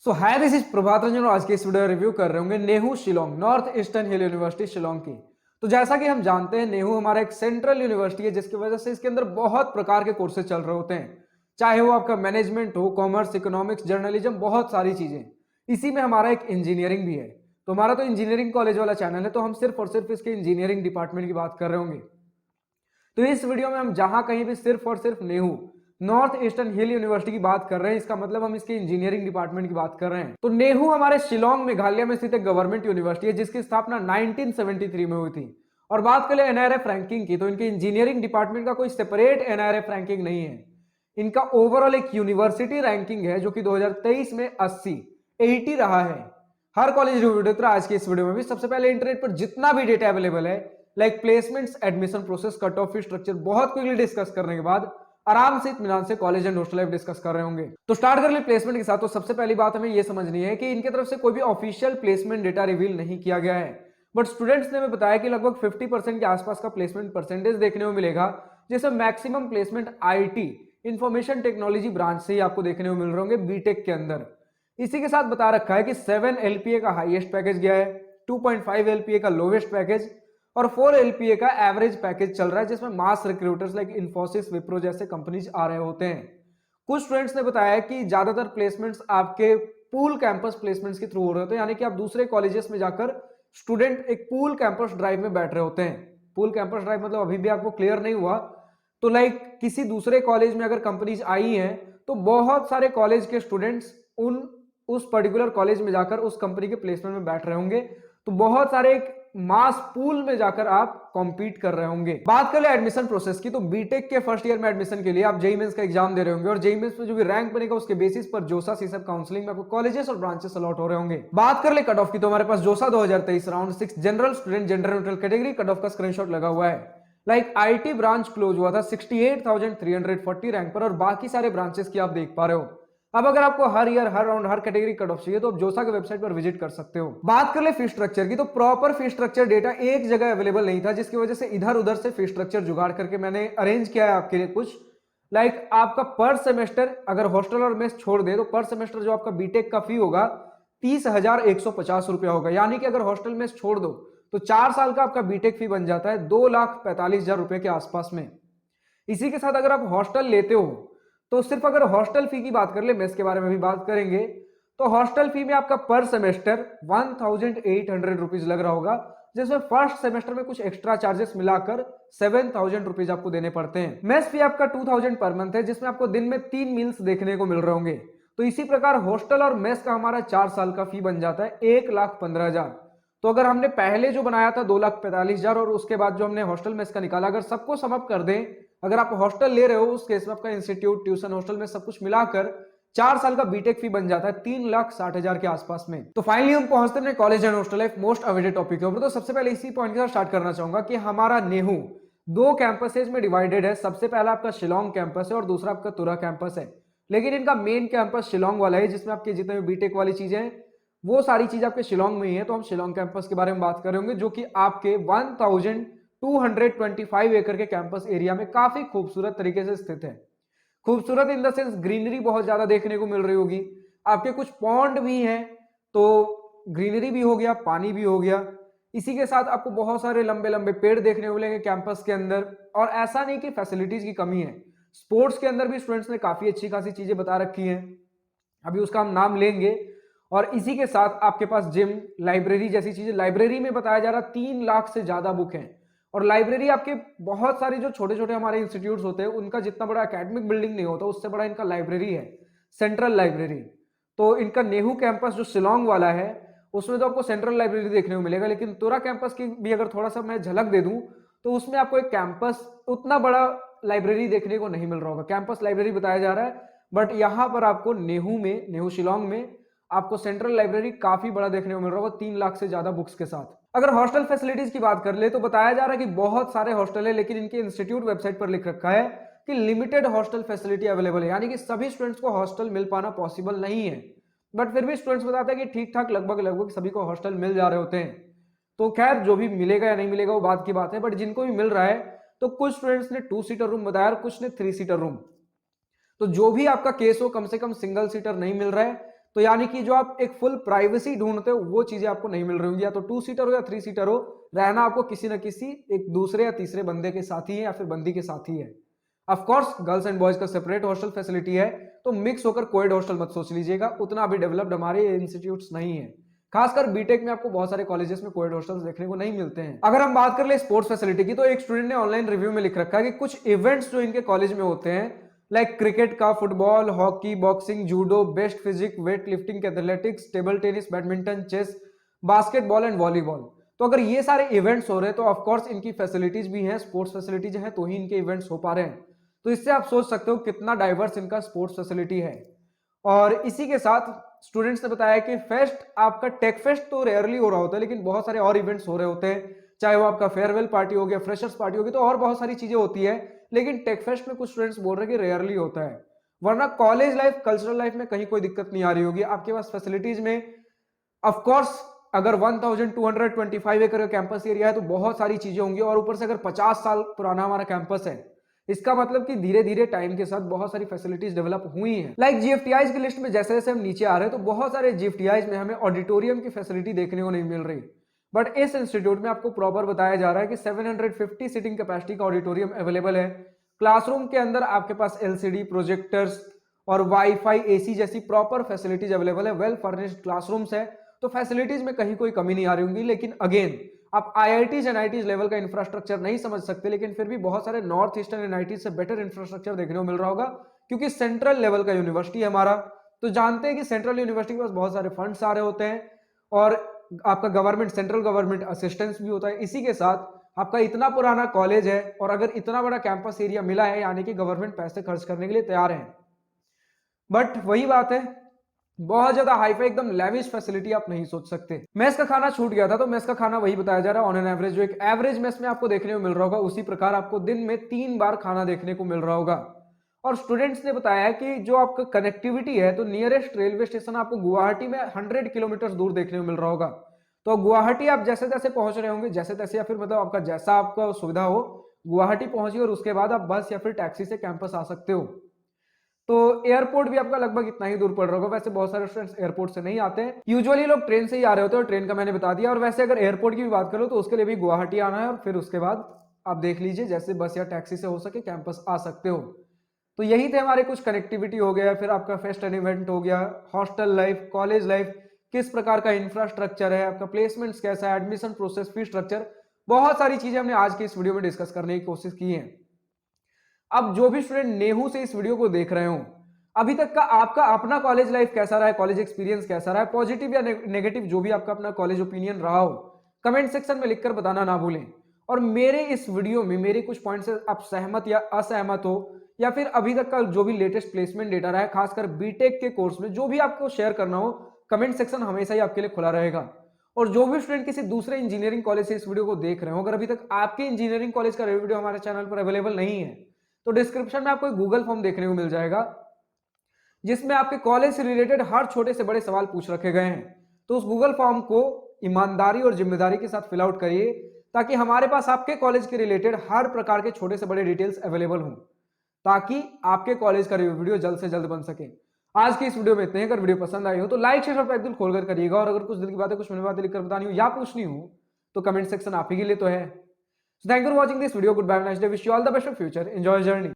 So hi this is Prabhat Ranjan और आज के इस वीडियो रिव्यू कर रहे होंगे नेहरू शिलोंग नॉर्थ ईस्टर्न हिल यूनिवर्सिटी शिलोंग की। तो जैसा कि हम जानते हैं नेहरू हमारा एक सेंट्रल यूनिवर्सिटी है जिसकी वजह से इसके अंदर बहुत प्रकार के कोर्सेज चल रहे होते हैं, चाहे वो आपका मैनेजमेंट हो, कॉमर्स, इकोनॉमिक्स, जर्नलिज्म, बहुत सारी चीजें। इसी में हमारा एक इंजीनियरिंग भी है। तो हमारा तो इंजीनियरिंग कॉलेज वाला चैनल है, तो हम सिर्फ और सिर्फ इसके इंजीनियरिंग डिपार्टमेंट की बात कर रहे होंगे। तो इस वीडियो में हम जहां कहीं भी सिर्फ और सिर्फ नेहरू नॉर्थ ईस्टर्न हिल यूनिवर्सिटी की बात कर रहे हैं, इसका मतलब हम इसके इंजीनियरिंग डिपार्टमेंट की बात कर रहे हैं। तो नेहरू हमारे शिलोंग मेघालय में स्थित एक गवर्नमेंट यूनिवर्सिटी है जिसकी स्थापना 1973 में हुई थी। और बात करें एनआरएफ रैंकिंग की, तो इनके इंजीनियरिंग डिपार्टमेंट का कोई सेपरेट एनआरएफ रैंकिंग नहीं है। इनका ओवरऑल एक यूनिवर्सिटी रैंकिंग है जो कि 2023 में 80 रहा है। हर कॉलेज रिव्यू आज के इस वीडियो में भी सबसे पहले इंटरनेट पर जितना भी डेटा अवेलेबल है, like placements, admission process, cut off fee structure, बहुत क्विकली डिस्कस करने के बाद आराम से इत्मीनान से college and hostel life discuss कर रहे होंगे। तो स्टार्ट कर ले प्लेसमेंट के साथ। तो सबसे पहली बात हमें यह समझनी है कि इनकी तरफ से कोई भी ऑफिशियल प्लेसमेंट डेटा रिवील नहीं किया गया है, बट स्टूडेंट्स ने हमें बताया कि लगभग 50% के आसपास का प्लेसमेंट परसेंटेज देखने को मिलेगा, जिसमें maximum placement IT information technology branch से ही आपको देखने को मिल रहे होंगे बीटेक के अंदर। इसी के साथ बता रखा है कि 7 एलपीए का हाईएस्ट पैकेज गया है, 2.5 एलपीए का लोवेस्ट पैकेज और 4 एलपीए का एवरेज पैकेज चल रहा है, जिसमें mass recruiters like Infosys, Wipro जैसे कंपनीज आ रहे होते हैं। कुछ स्टूडेंट्स ने बताया कि ज्यादातर प्लेसमेंट्स आपके पूल कैंपस प्लेसमेंट्स के थ्रू हो रहे होते हैं, यानी कि आप दूसरे कॉलेजेस में जाकर स्टूडेंट एक पूल कैंपस ड्राइव में बैठ रहे होते हैं। पूल कैंपस ड्राइव मतलब अभी भी आपको क्लियर नहीं हुआ, तो लाइक किसी दूसरे कॉलेज में अगर कंपनीज आई हैं तो बहुत सारे कॉलेज के स्टूडेंट्स उस पर्टिकुलर कॉलेज में जाकर उस कंपनी के प्लेसमेंट में बैठ रहे होंगे। तो बहुत सारे एक मास पूल में जाकर आप कॉम्पीट कर रहे होंगे। बात कर ले एडमिशन प्रोसेस की, तो बीटेक के फर्स्ट ईयर में एडमिशन के लिए आप जेईई मेंस का एग्जाम दे रहे होंगे और जेईई मेंस में जो भी रैंक बनेगा उसके बेसिस पर जोसा सीसब काउंसलिंग में आपको कॉलेजेस और ब्रांचेस अलॉट हो रहे होंगे। बात कर ले कट ऑफ की, तो हमारे पास जोसा 2023 round 6 general student gender neutral category cut off का स्क्रीनशॉट लगा हुआ है। लाइक आईटी ब्रांच क्लोज हुआ था 68,340 रैंक पर और बाकी सारे ब्रांचेस की आप देख पा रहे हो। अब अगर आपको हर ईयर, हर राउंड, हर कैटेगरी कट ऑफ चाहिए तो आप जोसा के वेबसाइट पर विजिट कर सकते हो। बात कर ले फी स्ट्रक्चर की, तो प्रॉपर फी स्ट्रक्चर डेटा एक जगह अवेलेबल नहीं था, जिसकी वजह से इधर उधर से फी स्ट्रक्चर जुगाड़ करके मैंने अरेंज किया है आपके लिए कुछ। लाइक आपका पर सेमेस्टर अगर हॉस्टल और मेस छोड़ दे तो पर सेमेस्टर जो आपका बीटेक का फी होगा 30,150 रुपया होगा, यानी कि अगर हॉस्टल मेस छोड़ दो तो 4 साल का आपका बीटेक फी बन जाता है 2,45,000 रुपए के आसपास में। इसी के साथ अगर आप हॉस्टल लेते हो तो सिर्फ अगर हॉस्टल फी की बात कर ले, मेस के बारे में भी बात करेंगे, तो हॉस्टल फी में आपका पर सेमेस्टर 1,800 रुपीज लग रहा होगा, जिसमें फर्स्ट सेमेस्टर में कुछ एक्स्ट्रा चार्जेस मिलाकर 7,000 रुपीज आपको देने पड़ते हैं। मेस फी आपका 2,000 पर मंथ है, जिसमें आपको दिन में 3 मील्स देखने को मिल रहे होंगे। तो इसी प्रकार हॉस्टल और मेस का हमारा 4 साल का फी बन जाता है 1,15,000। तो अगर हमने पहले जो बनाया था 2,45,000 और उसके बाद जो हमने हॉस्टल मेस का निकाला, अगर सबको सम अप कर दें, अगर आप हॉस्टल ले रहे हो उस केस में आपका इंस्टीट्यूट, ट्यूशन, हॉस्टल में सब कुछ मिलाकर 4 साल का बीटेक फी बन जाता है 3,60,000 के आसपास में। तो फाइनली हम पहुंचते हैं college and hostel life most awaited topic के ऊपर। तो सबसे पहले इसी पॉइंट के साथ स्टार्ट करना चाहूंगा कि हमारा नेहरू 2 कैंपसेज में डिवाइडेड है। सबसे पहला आपका शिलोंग कैंपस है और दूसरा आपका तुरा कैंपस है, लेकिन इनका मेन कैंपस शिलोंग वाला है, जिसमें आपके जितने भी बीटेक वाली चीजें हैं वो सारी चीज आपके शिलोंग में ही है। तो हम शिलोंग कैंपस के बारे में बात कर रहे होंगे, जो कि आपके 1,225 एकड़ के कैंपस एरिया में काफी खूबसूरत तरीके से स्थित है। खूबसूरत इन द सेंस ग्रीनरी बहुत ज्यादा देखने को मिल रही होगी, आपके कुछ पॉन्ड भी हैं, तो ग्रीनरी भी हो गया, पानी भी हो गया। इसी के साथ आपको बहुत सारे लंबे लंबे पेड़ देखने को मिलेंगे कैंपस के अंदर। और ऐसा नहीं कि फैसिलिटीज की कमी है, स्पोर्ट्स के अंदर भी स्टूडेंट्स ने काफी अच्छी खासी चीजें बता रखी हैं, अभी उसका हम नाम लेंगे। और इसी के साथ आपके पास जिम, लाइब्रेरी जैसी चीजें। लाइब्रेरी में बताया जा रहा 3 लाख से ज्यादा बुक हैं। और लाइब्रेरी आपके बहुत सारी जो छोटे छोटे हमारे इंस्टीट्यूट्स होते हैं उनका जितना बड़ा एकेडमिक बिल्डिंग नहीं होता, उससे बड़ा इनका लाइब्रेरी है, सेंट्रल लाइब्रेरी। तो इनका नेहरू कैंपस जो शिलोंग वाला है उसमें तो आपको सेंट्रल लाइब्रेरी देखने को मिलेगा, लेकिन तुरा कैंपस की भी अगर थोड़ा सा मैं झलक दे दूं तो उसमें आपको एक कैंपस उतना बड़ा लाइब्रेरी देखने को नहीं मिल रहा होगा। कैंपस लाइब्रेरी बताया जा रहा है, बट यहाँ पर आपको नेहरू शिलोंग में आपको सेंट्रल लाइब्रेरी काफी बड़ा देखने को मिल रहा होगा 3 लाख से ज्यादा बुक्स के साथ। अगर हॉस्टल फैसिलिटीज की बात कर ले तो बताया जा रहा है कि बहुत सारे हॉस्टल है, लेकिन इनके इंस्टीट्यूट वेबसाइट पर लिख रखा है कि लिमिटेड हॉस्टल फैसिलिटी अवेलेबल है, यानी कि सभी स्टूडेंट्स को हॉस्टल मिल पाना पॉसिबल नहीं है। बट फिर भी स्टूडेंट्स बताते हैं कि ठीक ठाक लगभग सभी को हॉस्टल मिल जा रहे होते हैं। तो खैर जो भी मिलेगा या नहीं मिलेगा वो बात की बात है, बट जिनको भी मिल रहा है तो कुछ स्टूडेंट्स ने 2 सीटर रूम बताया और कुछ ने 3 सीटर रूम। तो जो भी आपका केस हो, कम से कम सिंगल सीटर नहीं मिल रहा है तो यानी कि जो आप एक फुल प्राइवेसी ढूंढते हो वो चीजें आपको नहीं मिल रही होंगी, या तो 2 सीटर हो या 3 सीटर हो, रहना आपको किसी न किसी एक दूसरे या तीसरे बंदे के साथ ही है या फिर बंदी के साथ ही है। Of course girls and boys का सेपरेट हॉस्टल फैसिलिटी है, तो मिक्स होकर कोएड हॉस्टल मत सोच लीजिएगा, उतना अभी डेवलप्ड हमारे इंस्टीट्यूट्स नहीं है। खासकर बीटेक में आपको बहुत सारे कॉलेजेस में कोएड हॉस्टल्स देखने को नहीं मिलते हैं। अगर हम बात कर ले स्पोर्ट्स फैसिलिटी की, तो एक स्टूडेंट ने ऑनलाइन रिव्यू में लिख रखा है कि कुछ इवेंट्स जो इनके कॉलेज में होते हैं, लाइक क्रिकेट का, football, hockey, boxing, judo, best physique, weight lifting, athletics, table tennis, badminton, chess, basketball and volleyball, तो अगर ये सारे इवेंट्स हो रहे हैं तो ऑफकोर्स इनकी फैसिलिटीज भी हैं, स्पोर्ट्स फैसिलिटीज हैं, तो ही इनके इवेंट्स हो पा रहे हैं। तो इससे आप सोच सकते हो कितना डाइवर्स इनका स्पोर्ट्स फैसिलिटी है। और इसी के साथ स्टूडेंट्स ने बताया कि फेस्ट, आपका टेक फेस्ट तो रेयरली हो रहा होता है, लेकिन बहुत सारे और इवेंट्स हो रहे होते हैं, चाहे वो आपका फेयरवेल पार्टी हो गया, फ्रेशर्स पार्टी होगी, तो और बहुत सारी चीजें होती है, लेकिन टेक फेस्ट में कुछ स्टूडेंट्स बोल रहे हैं कि रेयरली होता है। वरना कॉलेज लाइफ, कल्चरल लाइफ में कहीं कोई दिक्कत नहीं आ रही होगी आपके पास फैसिलिटीज में। ऑफ कोर्स अगर 1225 एकड़ का कैंपस एरिया है तो बहुत सारी चीजें होंगी, और ऊपर से अगर 50 साल पुराना हमारा कैंपस है, इसका मतलब कि धीरे धीरे टाइम के साथ बहुत सारी फैसिलिटीज डेवलप हुई हैं। लाइक जीएफटीआईज की लिस्ट में जैसे जैसे हम नीचे आ रहे हैं, तो बहुत सारे जीएफटीआईज में हमें ऑडिटोरियम की फैसिलिटी देखने को नहीं मिल रही, बट इस इंस्टीट्यूट में आपको प्रॉपर बताया जा रहा है कि 750 सीटिंग कैपेसिटी का ऑडिटोरियम अवेलेबल है। क्लासरूम के अंदर आपके पास एलसीडी प्रोजेक्टर्स और वाईफाई, एसी जैसी प्रॉपर फैसिलिटीज अवेलेबल है, वेल फर्निश्ड क्लासरूम्स है, तो फैसिलिटीज में कहीं कोई कमी नहीं आ रही होंगी। लेकिन अगेन, आप आईआईटीज एनआईटीज लेवल का इंफ्रास्ट्रक्चर नहीं समझ सकते, लेकिन फिर भी बहुत सारे नॉर्थ ईस्टर्न एनआईटीज से बेटर इंफ्रास्ट्रक्चर देखने को मिल रहा होगा, क्योंकि सेंट्रल लेवल का यूनिवर्सिटी है हमारा। तो जानते हैं कि सेंट्रल यूनिवर्सिटी के पास बहुत सारे फंड्स आ रहे होते हैं, और आपका गवर्नमेंट, सेंट्रल गवर्नमेंट असिस्टेंस भी होता है। इसी के साथ आपका इतना पुराना कॉलेज है और अगर इतना बड़ा कैंपस एरिया मिला है, यानी कि गवर्नमेंट पैसे खर्च करने के लिए तैयार है। बट वही बात है, बहुत ज्यादा हाईफाई एकदम लेविश फैसिलिटी आप नहीं सोच सकते। मेस का खाना छूट गया था, तो मेस का खाना वही बताया जा रहा है, ऑन एन एवरेज जो एक एवरेज मेस में आपको देखने को मिल रहा होगा, उसी प्रकार आपको दिन में 3 बार खाना देखने को मिल रहा होगा। और स्टूडेंट्स ने बताया कि जो आपका कनेक्टिविटी है, तो नियरेस्ट रेलवे स्टेशन आपको गुवाहाटी में 100 किलोमीटर दूर देखने को मिल रहा होगा। तो गुवाहाटी आप जैसे जैसे पहुंच रहे होंगे, जैसे तैसे, या फिर मतलब आपका जैसा आपका सुविधा हो, गुवाहाटी पहुंचिए और उसके बाद आप बस या फिर टैक्सी से कैंपस आ सकते हो। तो एयरपोर्ट भी आपका लगभग इतना ही दूर पड़ रहा होगा। वैसे बहुत सारे स्टूडेंट्स एयरपोर्ट से नहीं आते हैं, यूजुअली लोग ट्रेन से ही आ रहे होते हैं, और ट्रेन का मैंने बता दिया। और वैसे अगर एयरपोर्ट की भी बात करो तो उसके लिए भी गुवाहाटी आना है, और फिर उसके बाद आप देख लीजिए जैसे बस या टैक्सी से हो सके कैंपस आ सकते हो। तो यही थे हमारे कुछ कनेक्टिविटी हो गया, फिर आपका फेस्ट एंड इवेंट हो गया, हॉस्टल लाइफ, कॉलेज लाइफ, किस प्रकार का इंफ्रास्ट्रक्चर है, आपका प्लेसमेंट्स कैसा है, एडमिशन प्रोसेस, फी स्ट्रक्चर, बहुत सारी चीजें हमने आज की इस वीडियो में डिस्कस करने की कोशिश की है। अब जो भी स्टूडेंट नेहू से इस वीडियो को देख रहे हो, अभी तक का आपका अपना कॉलेज लाइफ कैसा रहा है, कॉलेज एक्सपीरियंस कैसा रहा है, पॉजिटिव या नेगेटिव, जो भी आपका अपना कॉलेज ओपिनियन रहा हो, कमेंट सेक्शन में लिखकर बताना ना भूलें। और मेरे इस वीडियो में मेरे कुछ पॉइंट से आप सहमत या असहमत हो, या फिर अभी तक का जो भी लेटेस्ट प्लेसमेंट डेटा रहा है, खासकर बीटेक के कोर्स में, जो भी आपको शेयर करना हो, कमेंट सेक्शन हमेशा ही आपके लिए खुला रहेगा। और जो भी स्टूडेंट किसी दूसरे इंजीनियरिंग कॉलेज से इस वीडियो को देख रहे हो, अगर अभी तक आपके इंजीनियरिंग कॉलेज का वीडियो हमारे चैनल पर अवेलेबल नहीं है, तो डिस्क्रिप्शन में आपको एक गूगल फॉर्म देखने को मिल जाएगा, जिसमें आपके कॉलेज से रिलेटेड हर छोटे से बड़े सवाल पूछ रखे गए हैं। तो उस गूगल फॉर्म को ईमानदारी और जिम्मेदारी के साथ फिल आउट करिए, ताकि हमारे पास आपके कॉलेज के रिलेटेड हर प्रकार के छोटे से बड़े डिटेल्स अवेलेबल हों, ताकि आपके कॉलेज का वीडियो जल्द से जल्द बन सके। आज की इस वीडियो में इतने। अगर वीडियो पसंद आई हो तो लाइक शेयर और दिल खोलकर करिएगा, और अगर कुछ दिल की बातें, कुछ मेरी बातें लिखकर बतानी हो या पूछनी हो, तो कमेंट सेक्शन आप ही के लिए तो है। Thank you for watching this video. Good bye, nice day, wish you all the best for future, enjoy journey.